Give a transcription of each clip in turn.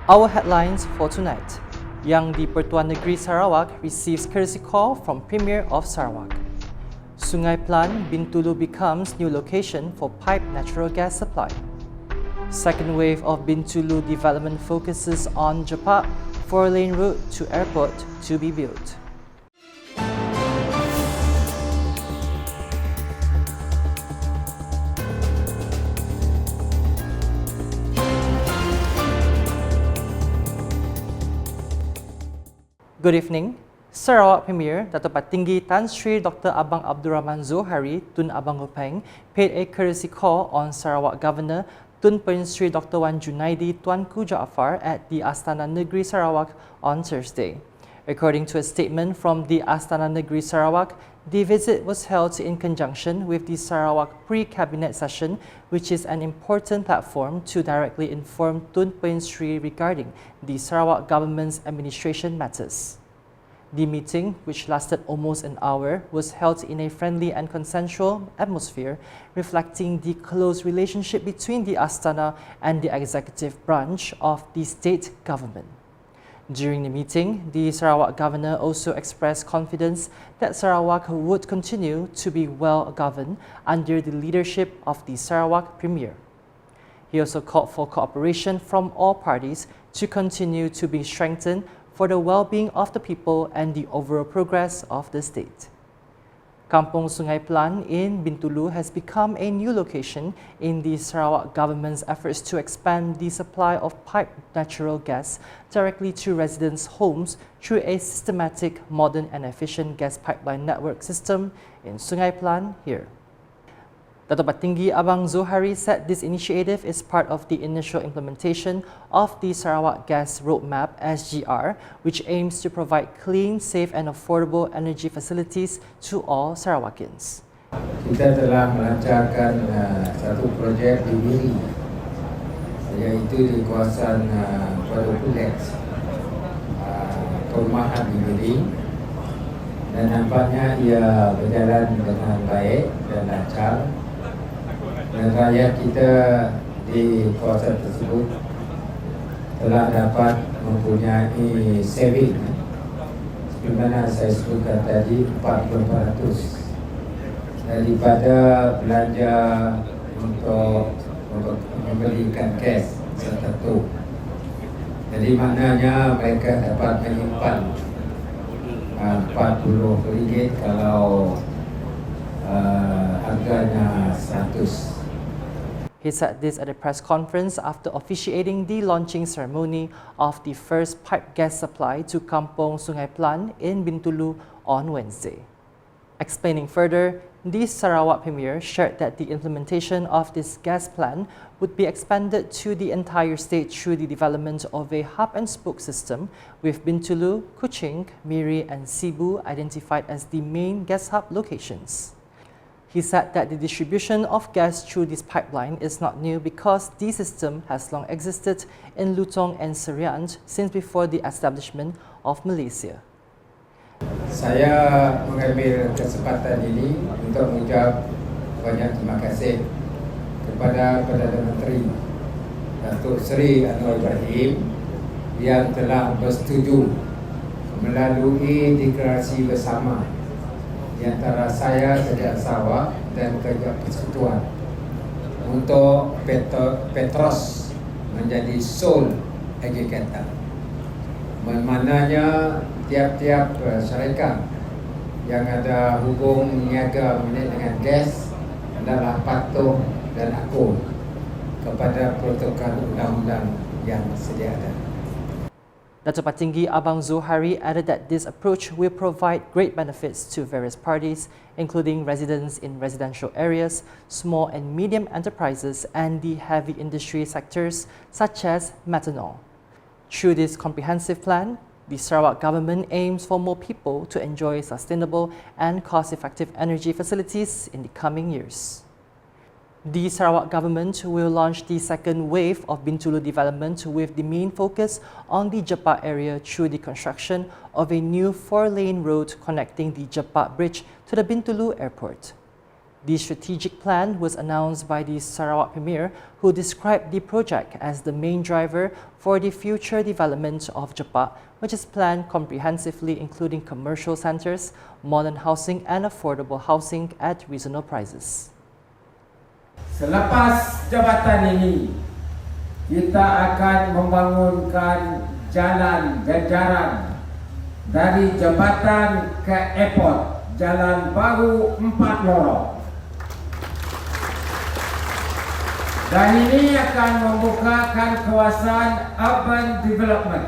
Our headlines for tonight. Yang di-Pertua Negeri Sarawak receives courtesy call from Premier of Sarawak. Sungai Plan, Bintulu becomes new location for piped natural gas supply. Second wave of Bintulu development focuses on Jepak, 4-lane route to airport to be built. Good evening. Sarawak Premier Dato' Patinggi Tan Sri Dr. Abang Abdul Rahman Zohari Tun Abang Openg paid a courtesy call on Sarawak Governor Tun Perin Sri Dr. Wan Junaidi Tuanku Jaafar at the Astana Negeri Sarawak on Thursday. According to a statement from the Astana Negeri Sarawak, the visit was held in conjunction with the Sarawak Pre-Cabinet Session, which is an important platform to directly inform Tun Perin Sri regarding the Sarawak government's administration matters. The meeting, which lasted almost an hour, was held in a friendly and consensual atmosphere, reflecting the close relationship between the Astana and the executive branch of the state government. During the meeting, the Sarawak Governor also expressed confidence that Sarawak would continue to be well governed under the leadership of the Sarawak Premier. He also called for cooperation from all parties to continue to be strengthened for the well-being of the people and the overall progress of the state. Kampung Sungai Plan in Bintulu has become a new location in the Sarawak government's efforts to expand the supply of piped natural gas directly to residents' homes through a systematic, modern and efficient gas pipeline network system in Sungai Plan here. Dato' Patinggi Abang Zohari said this initiative is part of the initial implementation of the Sarawak Gas Roadmap (SGR), which aims to provide clean, safe and affordable energy facilities to all Sarawakians. Kita telah melancarkan satu projek di Negeri, iaitu di kawasan Kompleks perumahan di Negeri, dan nampaknya ia berjalan dengan baik dan lancar. Dan rakyat kita di kawasan tersebut telah dapat mempunyai saving, seperti mana saya sebutkan tadi, 40% daripada belanja untuk membelikan gas tertentu. Jadi maknanya mereka dapat menyimpan RM40 kalau harganya 100. He said this at a press conference after officiating the launching ceremony of the first pipe gas supply to Kampung Sungai Plan in Bintulu on Wednesday. Explaining further, the Sarawak Premier shared that the implementation of this gas plan would be expanded to the entire state through the development of a hub-and-spoke system, with Bintulu, Kuching, Miri and Sibu identified as the main gas hub locations. He said that the distribution of gas through this pipeline is not new because the system has long existed in Lutong and Serian since before the establishment of Malaysia. Saya mengambil kesempatan ini untuk mengucap banyak terima kasih kepada Perdana Menteri Datuk Seri Anwar Ibrahim yang telah bersetuju melalui deklarasi bersama di antara saya, Kerajaan Sarawak dan Kerajaan Persekutuan untuk Petros menjadi sole aggregator. Bermaknanya tiap-tiap syarikat yang ada hubung niaga dengan gas adalah patuh dan akur kepada protokol undang-undang yang sedia ada. Dato' Patinggi Abang Zohari added that this approach will provide great benefits to various parties, including residents in residential areas, small and medium enterprises, and the heavy industry sectors such as methanol. Through this comprehensive plan, the Sarawak government aims for more people to enjoy sustainable and cost-effective energy facilities in the coming years. The Sarawak government will launch the second wave of Bintulu development with the main focus on the Jepak area through the construction of a new 4-lane road connecting the Jepak Bridge to the Bintulu airport. The strategic plan was announced by the Sarawak Premier, who described the project as the main driver for the future development of Jepak, which is planned comprehensively including commercial centres, modern housing and affordable housing at reasonable prices. Selepas jabatan ini, kita akan membangunkan jalan jajaran dari jambatan ke airport, jalan baru 4 lorong. Dan ini akan membukakan kawasan urban development,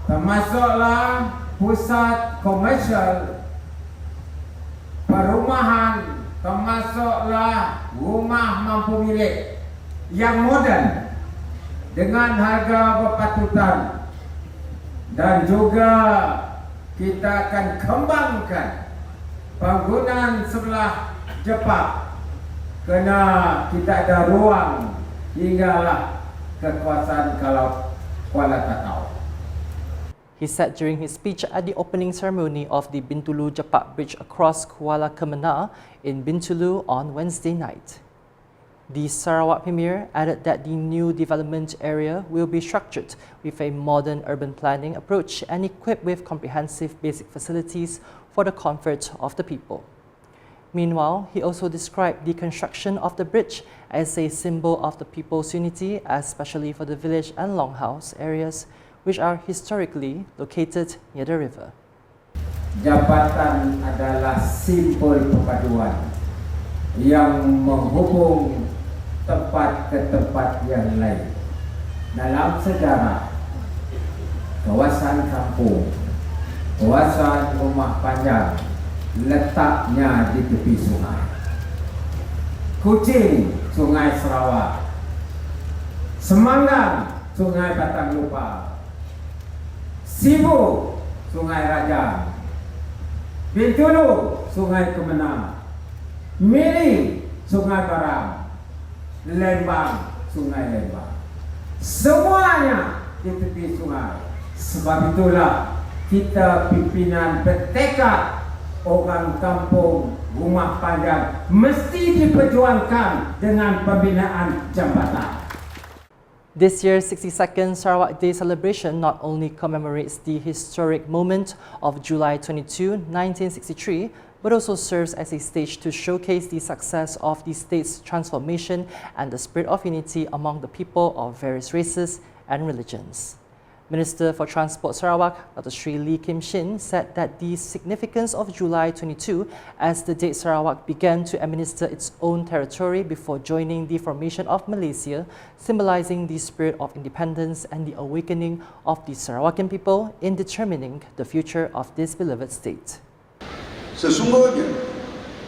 termasuklah pusat komersial, perumahan, termasuklah rumah mampu milik yang moden dengan harga berpatutan. Dan juga kita akan kembangkan bangunan sebelah Jepak, kerana kita ada ruang hinggalah ke kawasan Kuala Tatau. He said during his speech at the opening ceremony of the Bintulu Jepak Bridge across Kuala Kemenah in Bintulu on Wednesday night. The Sarawak Premier added that the new development area will be structured with a modern urban planning approach and equipped with comprehensive basic facilities for the comfort of the people. Meanwhile, he also described the construction of the bridge as a symbol of the people's unity, especially for the village and longhouse areas, which are historically located near the river. Jabatan adalah simbol perpaduan yang menghubung tempat ke tempat yang lain. Dalam sejarah, kawasan kampung, kawasan rumah panjang letaknya di tepi sungai. Kuching, Sungai Sarawak. Semanggang, Sungai Batang Lupa. Sibu, Sungai Raja. Bintulu, Sungai Kemenah. Miri, Sungai Barang. Lembang, Sungai Lembang. Semuanya di tepi sungai. Sebab itulah kita pimpinan bertekad orang kampung rumah panjang mesti diperjuangkan dengan pembinaan jambatan. This year's 62nd Sarawak Day celebration not only commemorates the historic moment of July 22, 1963, but also serves as a stage to showcase the success of the state's transformation and the spirit of unity among the people of various races and religions. Minister for Transport Sarawak, Dr. Sri Lee Kim Shin, said that the significance of July 22 as the date Sarawak began to administer its own territory before joining the formation of Malaysia, symbolizing the spirit of independence and the awakening of the Sarawakian people in determining the future of this beloved state. Sesungguhnya,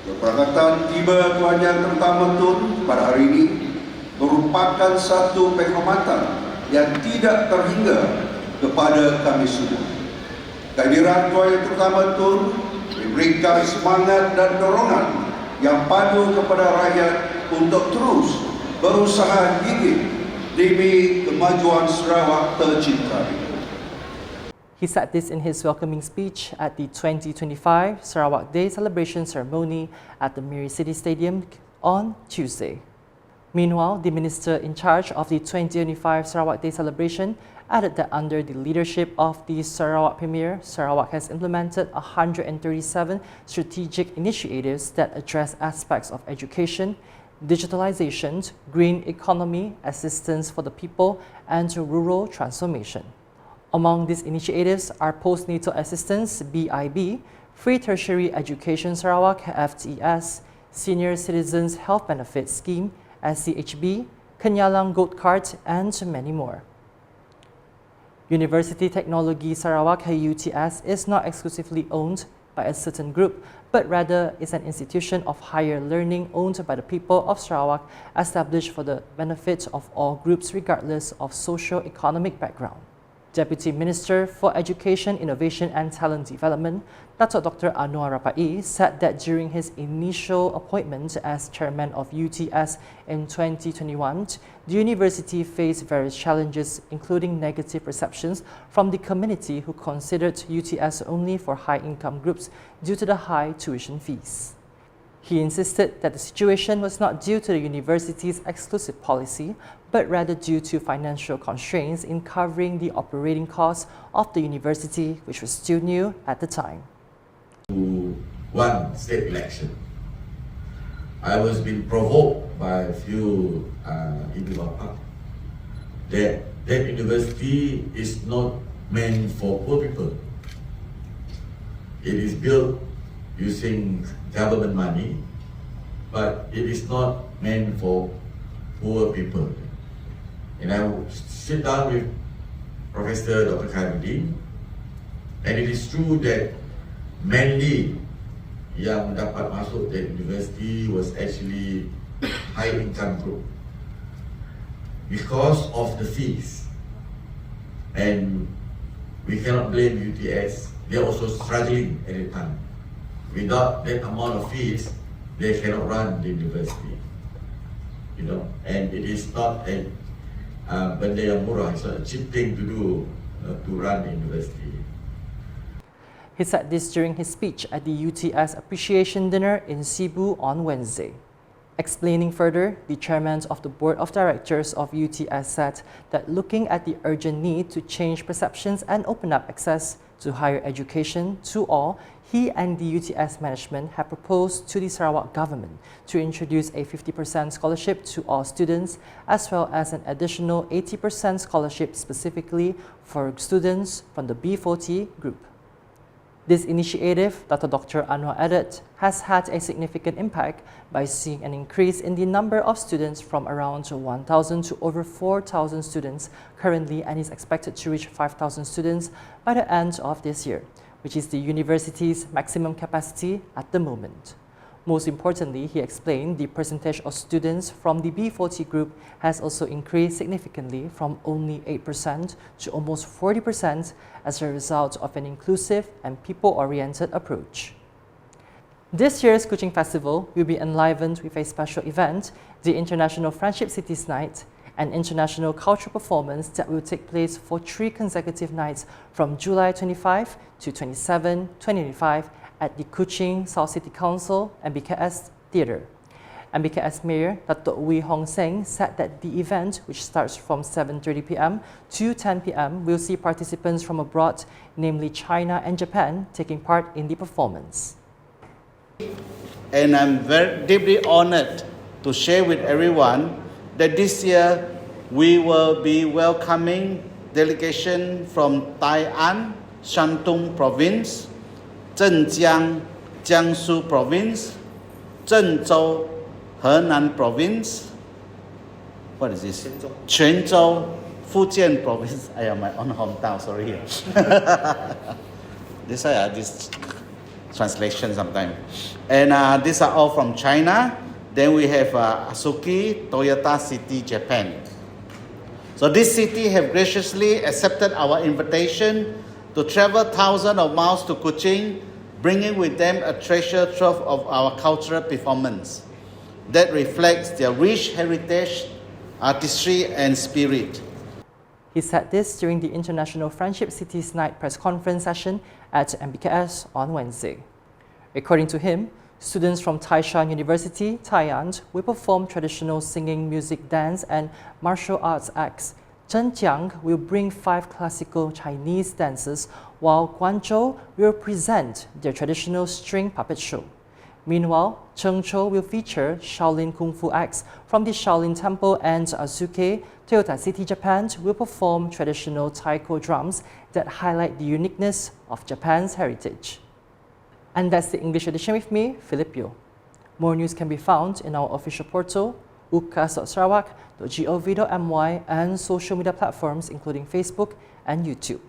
keberangkatan tiba Tuan Yang Terutama Tun pada hari ini merupakan satu penghormatan yang tidak terhingga kepada kami semua. Kehadiran Tuan Yang Terutama Tun memberikan semangat dan dorongan yang padu kepada rakyat untuk terus berusaha gigih demi kemajuan Sarawak tercinta. He said this in his welcoming speech at the 2025 Sarawak Day celebration ceremony at the Miri City Stadium on Tuesday. Meanwhile, the minister in charge of the 2025 Sarawak Day celebration added that under the leadership of the Sarawak Premier, Sarawak has implemented 137 strategic initiatives that address aspects of education, digitalization, green economy, assistance for the people, and rural transformation. Among these initiatives are postnatal assistance (BIB), free tertiary education Sarawak (FTS), senior citizens health benefit scheme (SCHB), Kenyalang Goat Cart, and many more. University Technology Sarawak (UTS) is not exclusively owned by a certain group, but rather is an institution of higher learning owned by the people of Sarawak, established for the benefit of all groups regardless of socio-economic background. Deputy Minister for Education, Innovation and Talent Development, Dr. Anwar Rapai, said that during his initial appointment as chairman of UTS in 2021, the university faced various challenges, including negative perceptions from the community who considered UTS only for high-income groups due to the high tuition fees. He insisted that the situation was not due to the university's exclusive policy, but rather due to financial constraints in covering the operating costs of the university, which was still new at the time. To one state election, I was being provoked by a few in Jepak that university is not meant for poor people. It is built using government money, but it is not meant for poor people. And I will sit down with Professor Dr. Khairudin, and it is true that mainly yang dapat masuk the university was actually high income group because of the fees. And we cannot blame UTS, they are also struggling at the time. Without that amount of fees, they cannot run the university. You know, and it is not a benda yang murah, it's not a cheap thing to do to run the university. He said this during his speech at the UTS Appreciation Dinner in Cebu on Wednesday. Explaining further, the chairman of the board of directors of UTS said that looking at the urgent need to change perceptions and open up access to higher education to all, he and the UTS management have proposed to the Sarawak government to introduce a 50% scholarship to all students, as well as an additional 80% scholarship specifically for students from the B40 group. This initiative, Dr. Anwar added, has had a significant impact by seeing an increase in the number of students from around 1,000 to over 4,000 students currently, and is expected to reach 5,000 students by the end of this year, which is the university's maximum capacity at the moment. Most importantly, he explained the percentage of students from the B40 group has also increased significantly from only 8% to almost 40% as a result of an inclusive and people-oriented approach. This year's Kuching Festival will be enlivened with a special event, the International Friendship Cities Night, an international cultural performance that will take place for 3 consecutive nights from July 25 to 27, 2025 at the Kuching South City Council and BKS Theatre. And BKS Mayor Datuk Wee Hong Seng said that the event, which starts from 7:30 p.m. to 10 p.m., will see participants from abroad, namely China and Japan, taking part in the performance. And I'm very deeply honored to share with everyone that this year we will be welcoming delegation from Tai'an, Shantung Province, Zhenjiang, Jiangsu Province, Zhengzhou, Henan Province. What is this? Quanzhou, Fujian Province. I am my own hometown, sorry. This I this translation sometimes. And these are all from China. Then we have Asuki, Toyota City, Japan. So this city have graciously accepted our invitation to travel thousands of miles to Kuching, bringing with them a treasure trove of our cultural performance that reflects their rich heritage, artistry, and spirit. He said this during the International Friendship Cities Night press conference session at MBKS on Wednesday. According to him, students from Taishan University, Taiwan, will perform traditional singing, music, dance, and martial arts acts. Zhenjiang will bring 5 classical Chinese dances, while Guangzhou will present their traditional string puppet show. Meanwhile, Chengzhou will feature Shaolin Kung Fu acts from the Shaolin Temple, and Asuke, Toyota City, Japan, will perform traditional taiko drums that highlight the uniqueness of Japan's heritage. And that's the English edition with me, Phillip Yeoh. More news can be found in our official portal, ukas.sarawak.gov.my, and social media platforms including Facebook and YouTube.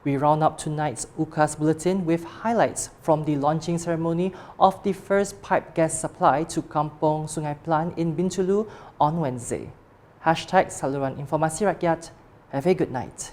We round up tonight's UKAS Bulletin with highlights from the launching ceremony of the first pipe gas supply to Kampung Sungai Plan in Bintulu on Wednesday. #Saluran Informasi Rakyat. Have a good night.